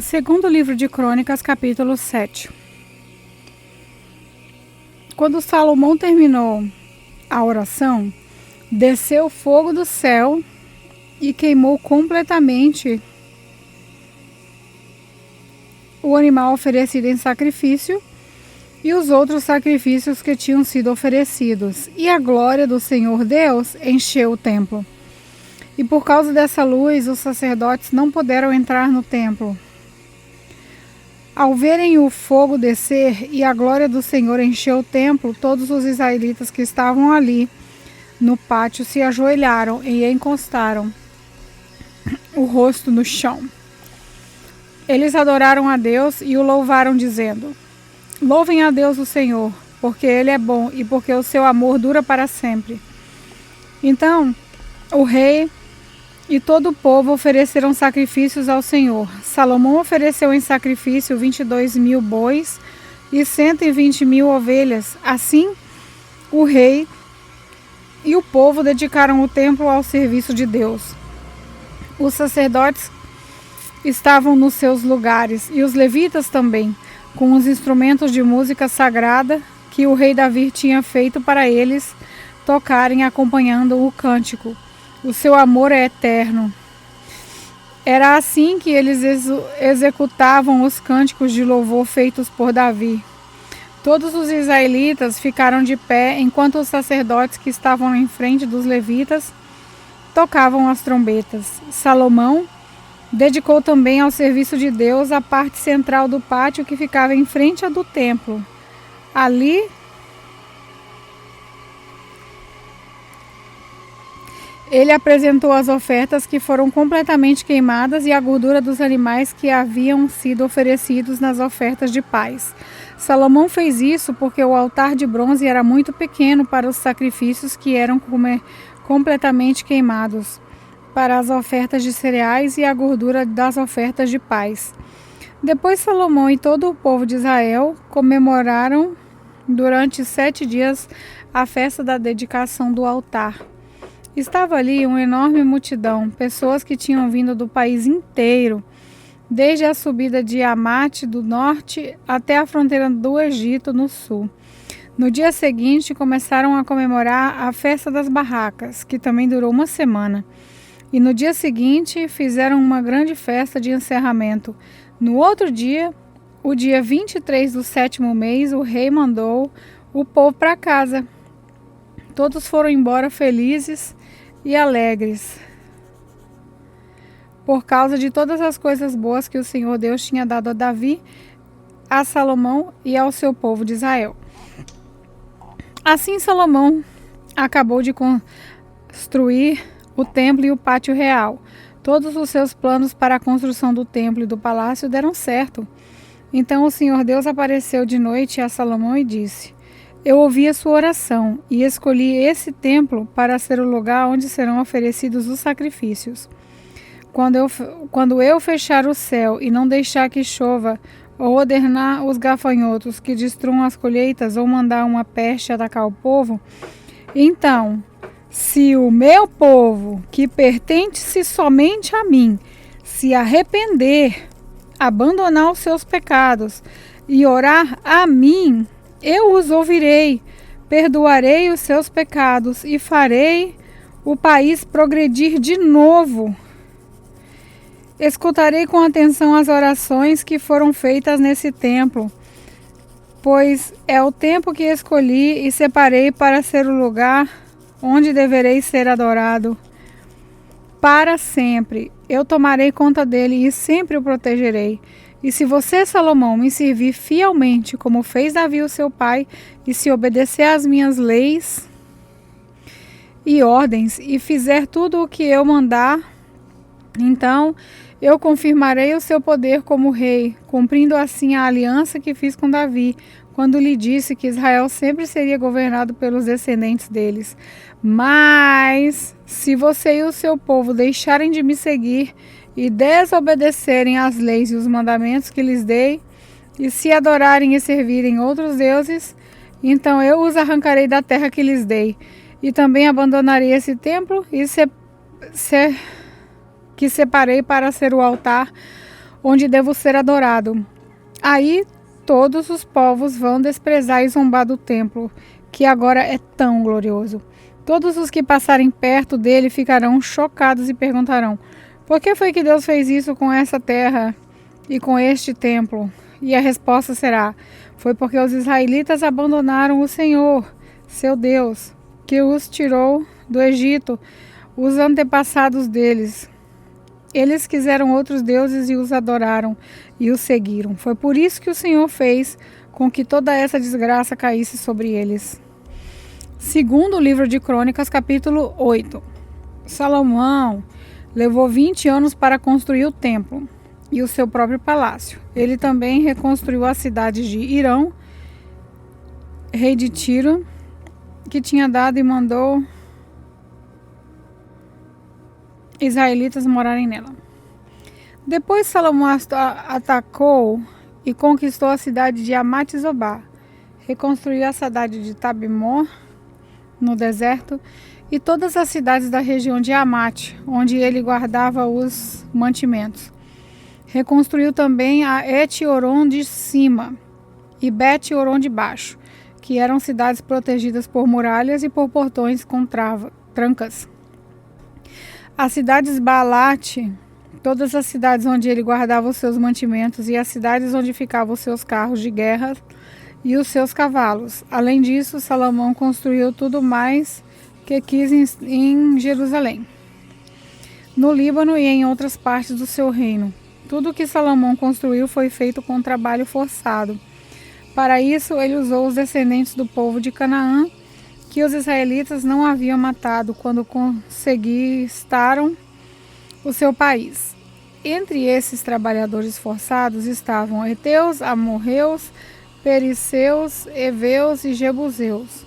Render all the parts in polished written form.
Segundo livro de Crônicas, capítulo 7. Quando Salomão terminou a oração, desceu fogo do céu e queimou completamente o animal oferecido em sacrifício e os outros sacrifícios que tinham sido oferecidos. E a glória do Senhor Deus encheu o templo. E por causa dessa luz, os sacerdotes não puderam entrar no templo. Ao verem o fogo descer e a glória do Senhor encher o templo, todos os israelitas que estavam ali no pátio se ajoelharam e encostaram o rosto no chão. Eles adoraram a Deus e o louvaram, dizendo: Louvem a Deus o Senhor, porque Ele é bom e porque o seu amor dura para sempre. Então, o rei e todo o povo ofereceram sacrifícios ao Senhor. Salomão ofereceu em sacrifício 22.000 bois e 120.000 ovelhas. Assim, o rei e o povo dedicaram o templo ao serviço de Deus. Os sacerdotes estavam nos seus lugares, e os levitas também, com os instrumentos de música sagrada que o rei Davi tinha feito para eles tocarem acompanhando o cântico. O seu amor é eterno. Era assim que eles executavam os cânticos de louvor feitos por Davi. Todos os israelitas ficaram de pé enquanto os sacerdotes que estavam em frente dos levitas tocavam as trombetas. Salomão dedicou também ao serviço de Deus a parte central do pátio que ficava em frente à do templo. Ali, ele apresentou as ofertas que foram completamente queimadas e a gordura dos animais que haviam sido oferecidos nas ofertas de paz. Salomão fez isso porque o altar de bronze era muito pequeno para os sacrifícios que eram completamente queimados, para as ofertas de cereais e a gordura das ofertas de paz. Depois Salomão e todo o povo de Israel comemoraram durante 7 dias a festa da dedicação do altar. Estava ali uma enorme multidão, pessoas que tinham vindo do país inteiro, desde a subida de Amate do norte até a fronteira do Egito no sul. No dia seguinte, começaram a comemorar a festa das barracas, que também durou uma semana. E no dia seguinte, fizeram uma grande festa de encerramento. No outro dia, o dia 23 do 7º mês, o rei mandou o povo para casa. Todos foram embora felizes e alegres, por causa de todas as coisas boas que o Senhor Deus tinha dado a Davi, a Salomão e ao seu povo de Israel. Assim Salomão acabou de construir o templo e o pátio real. Todos os seus planos para a construção do templo e do palácio deram certo. Então o Senhor Deus apareceu de noite a Salomão e disse: Eu ouvi a sua oração e escolhi esse templo para ser o lugar onde serão oferecidos os sacrifícios. Quando eu fechar o céu e não deixar que chova, ou ordenar os gafanhotos que destruam as colheitas, ou mandar uma peste atacar o povo, então, se o meu povo, que pertence somente a mim, se arrepender, abandonar os seus pecados e orar a mim, eu os ouvirei, perdoarei os seus pecados e farei o país progredir de novo. Escutarei com atenção as orações que foram feitas nesse templo, pois é o tempo que escolhi e separei para ser o lugar onde deverei ser adorado. Para sempre, eu tomarei conta dele e sempre o protegerei. E se você, Salomão, me servir fielmente, como fez Davi, o seu pai, e se obedecer às minhas leis e ordens, e fizer tudo o que eu mandar, então eu confirmarei o seu poder como rei, cumprindo assim a aliança que fiz com Davi, quando lhe disse que Israel sempre seria governado pelos descendentes deles. Mas, se você e o seu povo deixarem de me seguir e desobedecerem às leis e os mandamentos que lhes dei, e se adorarem e servirem outros deuses, então eu os arrancarei da terra que lhes dei, e também abandonarei esse templo que separei para ser o altar onde devo ser adorado. Aí todos os povos vão desprezar e zombar do templo, que agora é tão glorioso. Todos os que passarem perto dele ficarão chocados e perguntarão: por que foi que Deus fez isso com essa terra e com este templo? E a resposta será: foi porque os israelitas abandonaram o Senhor, seu Deus, que os tirou do Egito, os antepassados deles. Eles quiseram outros deuses e os adoraram e os seguiram. Foi por isso que o Senhor fez com que toda essa desgraça caísse sobre eles. Segundo o livro de Crônicas, capítulo 8. Salomão levou 20 anos para construir o templo e o seu próprio palácio. Ele também reconstruiu a cidade de Irão, rei de Tiro, que tinha dado e mandou israelitas morarem nela. Depois Salomão atacou e conquistou a cidade de Amat-Zobá, reconstruiu a cidade de Tabimor, no deserto, e todas as cidades da região de Amate, onde ele guardava os mantimentos. Reconstruiu também a Et-Oron de cima e Bet-Oron de baixo, que eram cidades protegidas por muralhas e por portões com trancas. As cidades Baalat, todas as cidades onde ele guardava os seus mantimentos e as cidades onde ficavam os seus carros de guerra e os seus cavalos. Além disso, Salomão construiu tudo mais que quis em Jerusalém, no Líbano e em outras partes do seu reino. Tudo que Salomão construiu foi feito com trabalho forçado. Para isso, ele usou os descendentes do povo de Canaã, que os israelitas não haviam matado quando conquistaram o seu país. Entre esses trabalhadores forçados estavam heteus, amorreus, perizeus, heveus e jebuseus,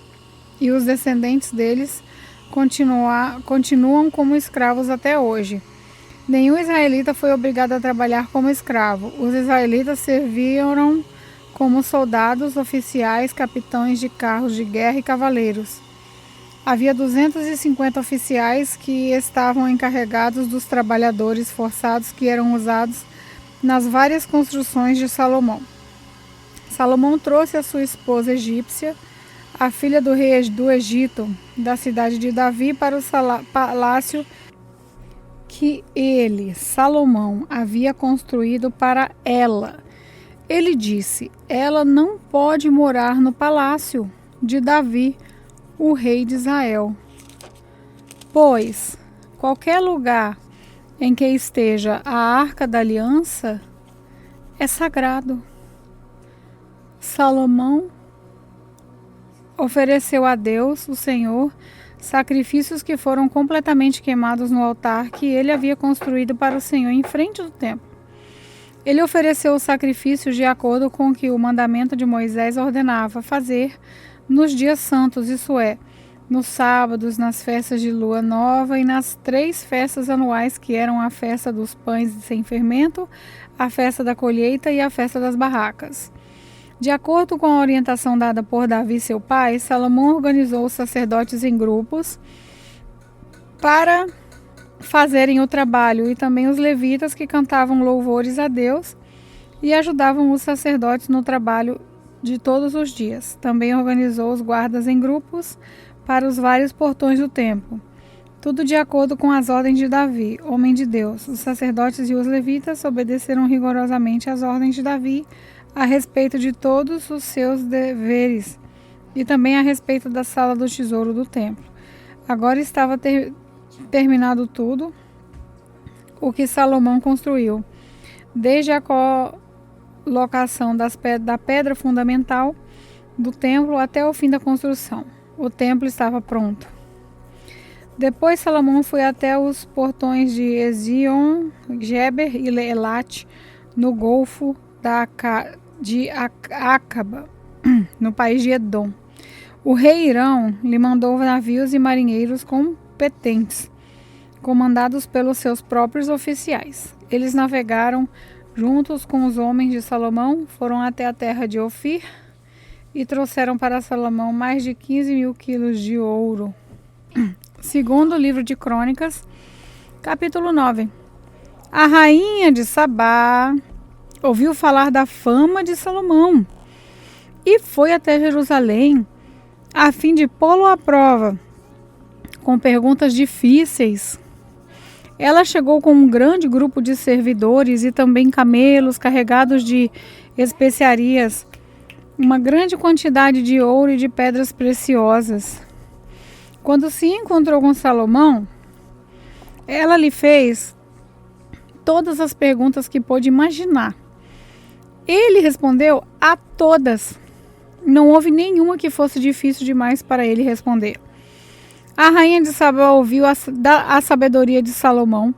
e os descendentes deles continuam como escravos até hoje. Nenhum israelita foi obrigado a trabalhar como escravo. Os israelitas serviram como soldados, oficiais, capitães de carros de guerra e cavaleiros. Havia 250 oficiais que estavam encarregados dos trabalhadores forçados que eram usados nas várias construções de Salomão. Salomão trouxe a sua esposa egípcia, a filha do rei do Egito, da cidade de Davi, para o palácio que ele, Salomão, havia construído para ela. Ele disse: ela não pode morar no palácio de Davi, o rei de Israel, pois qualquer lugar em que esteja a arca da aliança é sagrado. Salomão ofereceu a Deus, o Senhor, sacrifícios que foram completamente queimados no altar que ele havia construído para o Senhor em frente do templo. Ele ofereceu os sacrifícios de acordo com o que o mandamento de Moisés ordenava fazer nos dias santos, isso é, nos sábados, nas festas de lua nova e nas 3 festas anuais que eram a festa dos pães sem fermento, a festa da colheita e a festa das barracas. De acordo com a orientação dada por Davi, seu pai, Salomão organizou os sacerdotes em grupos para fazerem o trabalho e também os levitas que cantavam louvores a Deus e ajudavam os sacerdotes no trabalho de todos os dias. Também organizou os guardas em grupos para os vários portões do templo. Tudo de acordo com as ordens de Davi, homem de Deus. Os sacerdotes e os levitas obedeceram rigorosamente às ordens de Davi a respeito de todos os seus deveres e também a respeito da sala do tesouro do templo. Agora estava terminado tudo o que Salomão construiu, desde a colocação da pedra fundamental do templo até o fim da construção. O templo estava pronto. Depois Salomão foi até os portões de Ezion, Geber e Elat, no Golfo de Acaba, no país de Edom. O rei Irão lhe mandou navios e marinheiros competentes, comandados pelos seus próprios oficiais. Eles navegaram juntos com os homens de Salomão, foram até a terra de Ofir e trouxeram para Salomão mais de 15.000 quilos de ouro. Segundo o livro de Crônicas, capítulo 9. A rainha de Sabá ouviu falar da fama de Salomão e foi até Jerusalém a fim de pô-lo à prova com perguntas difíceis. Ela chegou com um grande grupo de servidores e também camelos carregados de especiarias, uma grande quantidade de ouro e de pedras preciosas. Quando se encontrou com Salomão, ela lhe fez todas as perguntas que pôde imaginar. Ele respondeu a todas. Não houve nenhuma que fosse difícil demais para ele responder. A rainha de Sabá ouviu a sabedoria de Salomão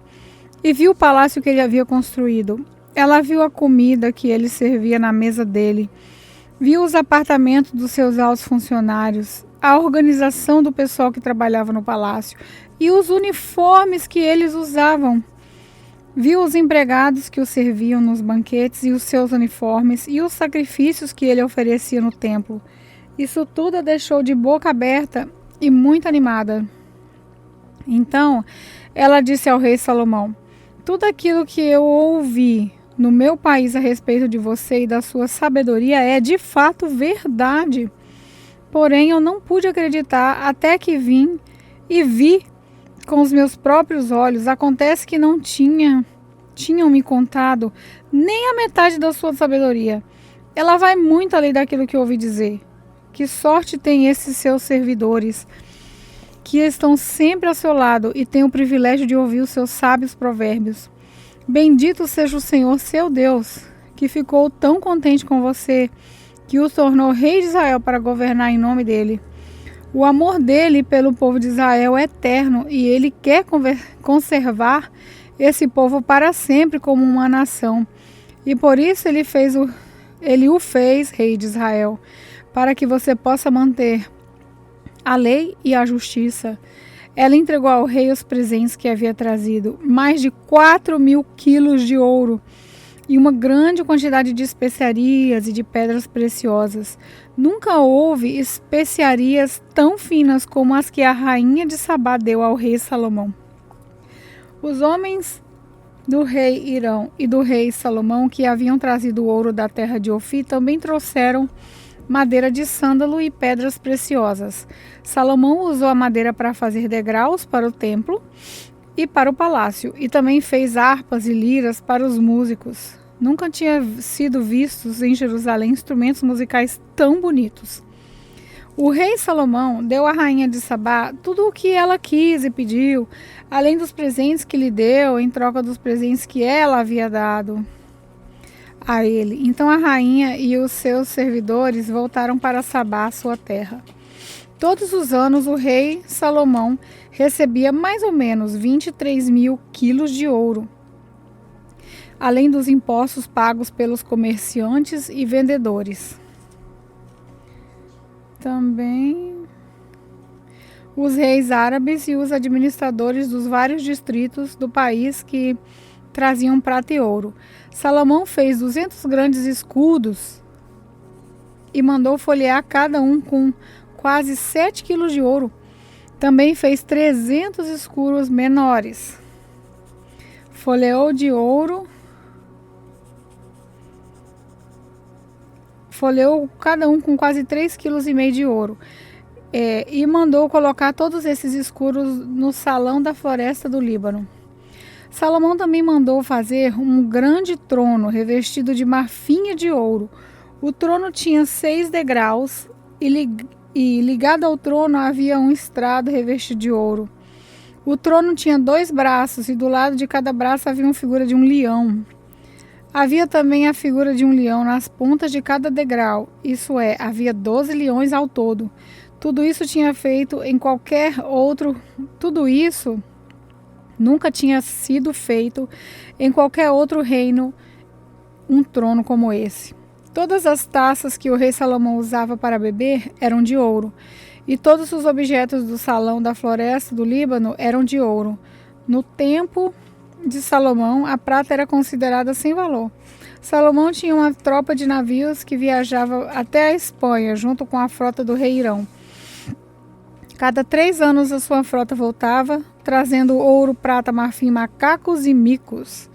e viu o palácio que ele havia construído. Ela viu a comida que ele servia na mesa dele, viu os apartamentos dos seus altos funcionários, a organização do pessoal que trabalhava no palácio e os uniformes que eles usavam. Viu os empregados que o serviam nos banquetes e os seus uniformes e os sacrifícios que ele oferecia no templo. Isso tudo a deixou de boca aberta e muito animada. Então, ela disse ao rei Salomão: tudo aquilo que eu ouvi no meu país a respeito de você e da sua sabedoria é de fato verdade. Porém, eu não pude acreditar até que vim e vi com os meus próprios olhos. Acontece que não tinham me contado nem a metade da sua sabedoria. Ela vai muito além daquilo que eu ouvi dizer. Que sorte tem esses seus servidores, que estão sempre ao seu lado e têm o privilégio de ouvir os seus sábios provérbios. Bendito seja o Senhor, seu Deus, que ficou tão contente com você, que o tornou rei de Israel para governar em nome dele. O amor dele pelo povo de Israel é eterno e ele quer conservar esse povo para sempre como uma nação. E por isso ele o fez rei de Israel, para que você possa manter a lei e a justiça. Ela entregou ao rei os presentes que havia trazido, mais de 4.000 quilos de ouro e uma grande quantidade de especiarias e de pedras preciosas. Nunca houve especiarias tão finas como as que a rainha de Sabá deu ao rei Salomão. Os homens do rei Irão e do rei Salomão, que haviam trazido o ouro da terra de Ofir, também trouxeram madeira de sândalo e pedras preciosas. Salomão usou a madeira para fazer degraus para o templo e para o palácio, e também fez harpas e liras para os músicos. Nunca tinha sido vistos em Jerusalém instrumentos musicais tão bonitos. O rei Salomão deu à rainha de Sabá tudo o que ela quis e pediu, além dos presentes que lhe deu em troca dos presentes que ela havia dado a ele. Então a rainha e os seus servidores voltaram para Sabá, sua terra. Todos os anos o rei Salomão recebia mais ou menos 23.000 quilos de ouro, além dos impostos pagos pelos comerciantes e vendedores. Também os reis árabes e os administradores dos vários distritos do país que traziam prata e ouro. Salomão fez 200 grandes escudos e mandou folhear cada um com quase 7 quilos de ouro. Também fez 300 escudos menores. Folheou de ouro. Folheou cada um com quase 3,5 kg de ouro. E mandou colocar todos esses escudos no salão da floresta do Líbano. Salomão também mandou fazer um grande trono revestido de marfim de ouro. O trono tinha 6 degraus e ligado ao trono havia um estrado revestido de ouro. O trono tinha 2 braços e do lado de cada braço havia uma figura de um leão. Havia também a figura de um leão nas pontas de cada degrau, isso é, havia 12 leões ao todo. Tudo isso nunca tinha sido feito em qualquer outro reino, um trono como esse. Todas as taças que o rei Salomão usava para beber eram de ouro, e todos os objetos do salão da floresta do Líbano eram de ouro. No tempo de Salomão, a prata era considerada sem valor. Salomão tinha uma tropa de navios que viajava até a Espanha, junto com a frota do rei Irão. Cada 3 anos a sua frota voltava, trazendo ouro, prata, marfim, macacos e micos.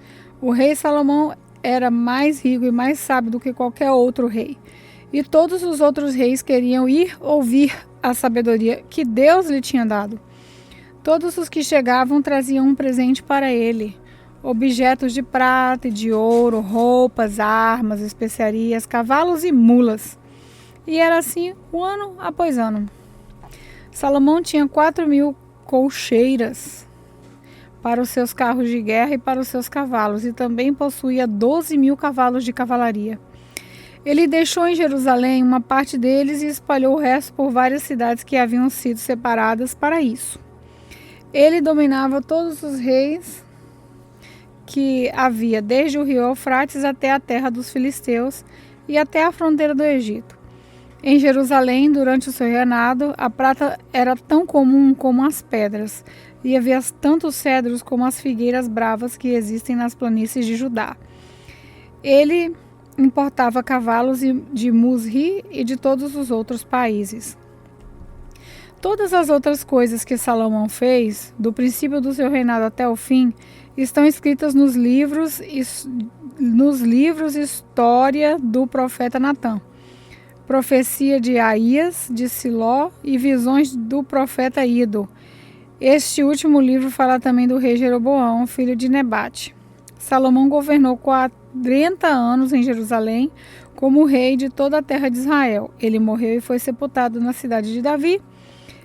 O rei Salomão era mais rico e mais sábio do que qualquer outro rei. E todos os outros reis queriam ir ouvir a sabedoria que Deus lhe tinha dado. Todos os que chegavam traziam um presente para ele: objetos de prata e de ouro, roupas, armas, especiarias, cavalos e mulas. E era assim ano após ano. Salomão tinha 4.000 colcheiras para os seus carros de guerra e para os seus cavalos, e também possuía 12.000 cavalos de cavalaria. Ele deixou em Jerusalém uma parte deles e espalhou o resto por várias cidades que haviam sido separadas para isso. Ele dominava todos os reis que havia, desde o rio Eufrates até a terra dos filisteus e até a fronteira do Egito. Em Jerusalém, durante o seu reinado, a prata era tão comum como as pedras, e havia tantos cedros como as figueiras bravas que existem nas planícies de Judá. Ele importava cavalos de Musri e de todos os outros países. Todas as outras coisas que Salomão fez, do princípio do seu reinado até o fim, estão escritas nos livros História do profeta Natã, Profecia de Aías, de Siló e Visões do profeta Ido. Este último livro fala também do rei Jeroboão, filho de Nebate. Salomão governou 40 anos em Jerusalém como rei de toda a terra de Israel. Ele morreu e foi sepultado na cidade de Davi,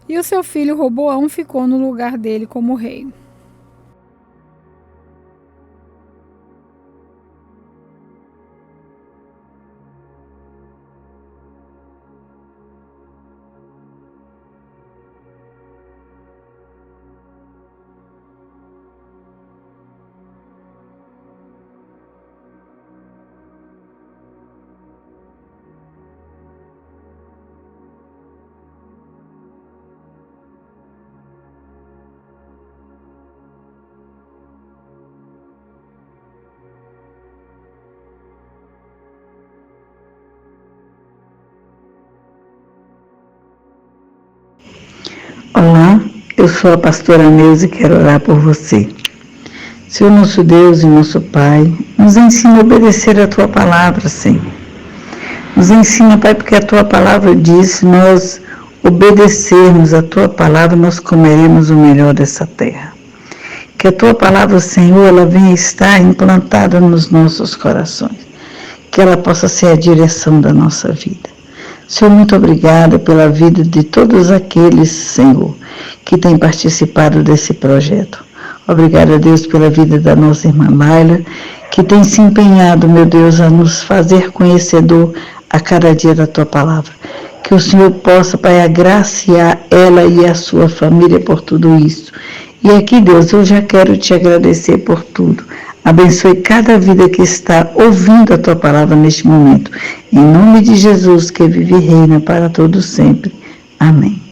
e o seu filho Roboão ficou no lugar dele como rei. Olá, eu sou a pastora Neuza e quero orar por você. Senhor nosso Deus e nosso Pai, nos ensina a obedecer a Tua palavra, Senhor. Nos ensina, Pai, porque a Tua palavra diz: se nós obedecermos a Tua palavra, nós comeremos o melhor dessa terra. Que a Tua palavra, Senhor, ela venha estar implantada nos nossos corações. Que ela possa ser a direção da nossa vida. Senhor, muito obrigada pela vida de todos aqueles, Senhor, que têm participado desse projeto. Obrigada, Deus, pela vida da nossa irmã Laila, que tem se empenhado, meu Deus, a nos fazer conhecedor a cada dia da Tua palavra. Que o Senhor possa, Pai, agraciar ela e a sua família por tudo isso. E aqui, Deus, eu já quero te agradecer por tudo. Abençoe cada vida que está ouvindo a Tua palavra neste momento. Em nome de Jesus, que vive e reina para todos sempre. Amém.